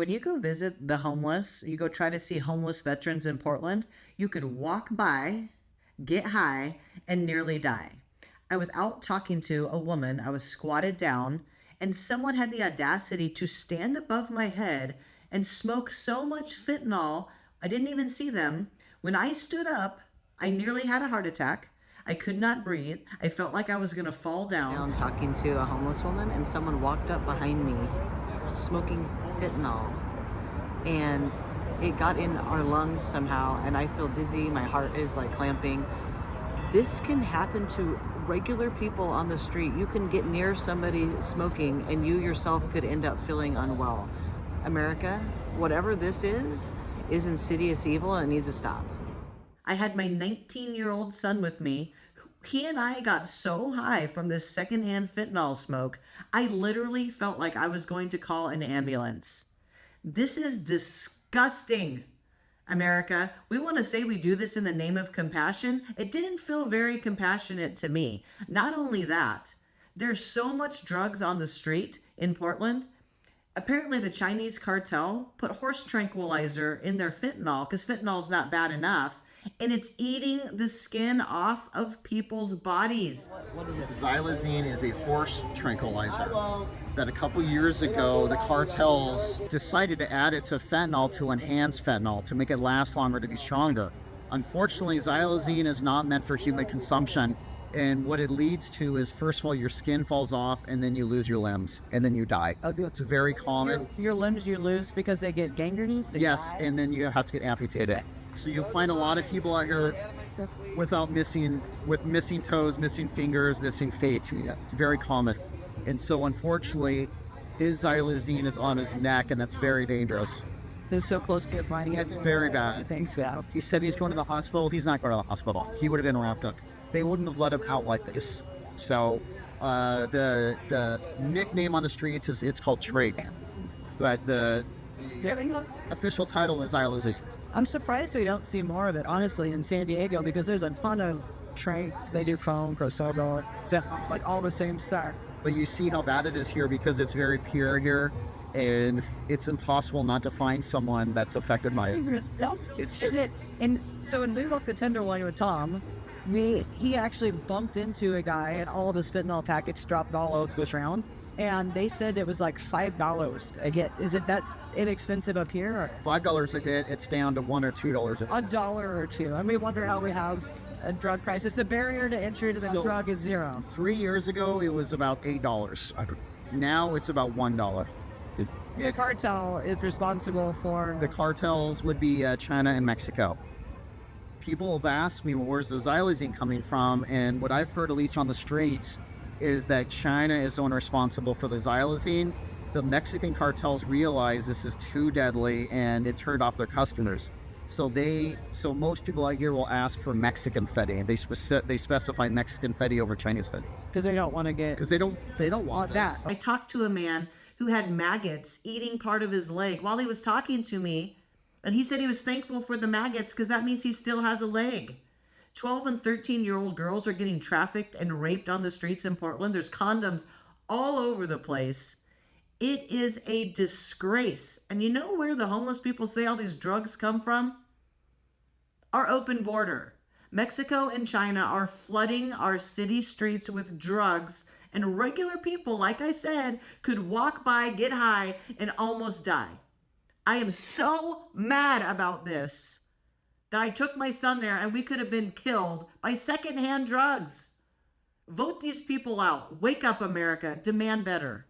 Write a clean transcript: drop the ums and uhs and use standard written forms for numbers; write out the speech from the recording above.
When you go visit the homeless, you go try to see homeless veterans in Portland, you could walk by, get high, and nearly die. I was out talking to a woman. I was squatted down, and someone had the audacity to stand above my head and smoke so much fentanyl, I didn't even see them. When I stood up, I nearly had a heart attack. I could not breathe. I felt like I was going to fall down. I'm talking to a homeless woman, and someone walked up behind me smoking fentanyl, and it got in our lungs somehow, and I feel dizzy. My heart is like clamping. This can happen to regular people on the street. You can get near somebody smoking, and you yourself could end up feeling unwell. America, whatever this is insidious evil, and it needs to stop. I had my 19-year-old son with me. He and I got so high from this secondhand fentanyl smoke, I literally felt like I was going to call an ambulance. This is disgusting, America. We want to say we do this in the name of compassion. It didn't feel very compassionate to me. Not only that, there's so much drugs on the street in Portland. Apparently the Chinese cartel put horse tranquilizer in their fentanyl because fentanyl's not bad enough, and it's eating the skin off of people's bodies. What is it? Xylazine is a horse tranquilizer that a couple years ago the cartels decided to add it to fentanyl to enhance fentanyl, to make it last longer, to be stronger. Unfortunately, xylazine is not meant for human consumption. And what it leads to is, first of all, your skin falls off, and then you lose your limbs, and then you die. It's very common. Your limbs you lose because they get gangrene? Yes, and then you have to get amputated. So you'll find a lot of people out here with missing toes, missing fingers, missing feet. It's very common. And so unfortunately, his xylazine is on his neck, and that's very dangerous. It's so close to finding it. It's very bad. Thanks, yeah. He said he's going to the hospital. He's not going to the hospital. He would have been wrapped up. They wouldn't have let him out like this. So the nickname on the streets is, it's called Trade. But the official title is xylazine. I'm surprised we don't see more of it, honestly, in San Diego, because there's a ton of trade. They do foam, Prosogo, like all the same stuff. But you see how bad it is here because it's very pure here, and it's impossible not to find someone that's affected by it. It's just it. And so when we looked the Tenderloin with Tom, he actually bumped into a guy, and all of his fentanyl packets dropped all over the ground. And they said it was like $5 a hit. Is it that inexpensive up here? Or? $5 a hit. It's down to $1 or $2 a hit. A dollar or two. I mean, wonder how we have a drug crisis. The barrier to entry to the drug is zero. 3 years ago, it was about $8. Now it's about $1. The cartel is responsible for... The cartels would be China and Mexico. People have asked me, well, where's the xylazine coming from? And what I've heard, at least on the streets, is that China is the one responsible for the xylazine. The Mexican cartels realize this is too deadly, and it turned off their customers. So most people out here will ask for Mexican fetty. They specify Mexican fetty over Chinese fetty. Because they don't want to get... Because they don't want that. I talked to a man who had maggots eating part of his leg while he was talking to me. And he said he was thankful for the maggots because that means he still has a leg. 12 and 13-year-old girls are getting trafficked and raped on the streets in Portland. There's condoms all over the place. It is a disgrace. And you know where the homeless people say all these drugs come from? Our open border. Mexico and China are flooding our city streets with drugs, and regular people, like I said, could walk by, get high, and almost die. I am so mad about this that I took my son there and we could have been killed by secondhand drugs. Vote these people out. Wake up, America. Demand better.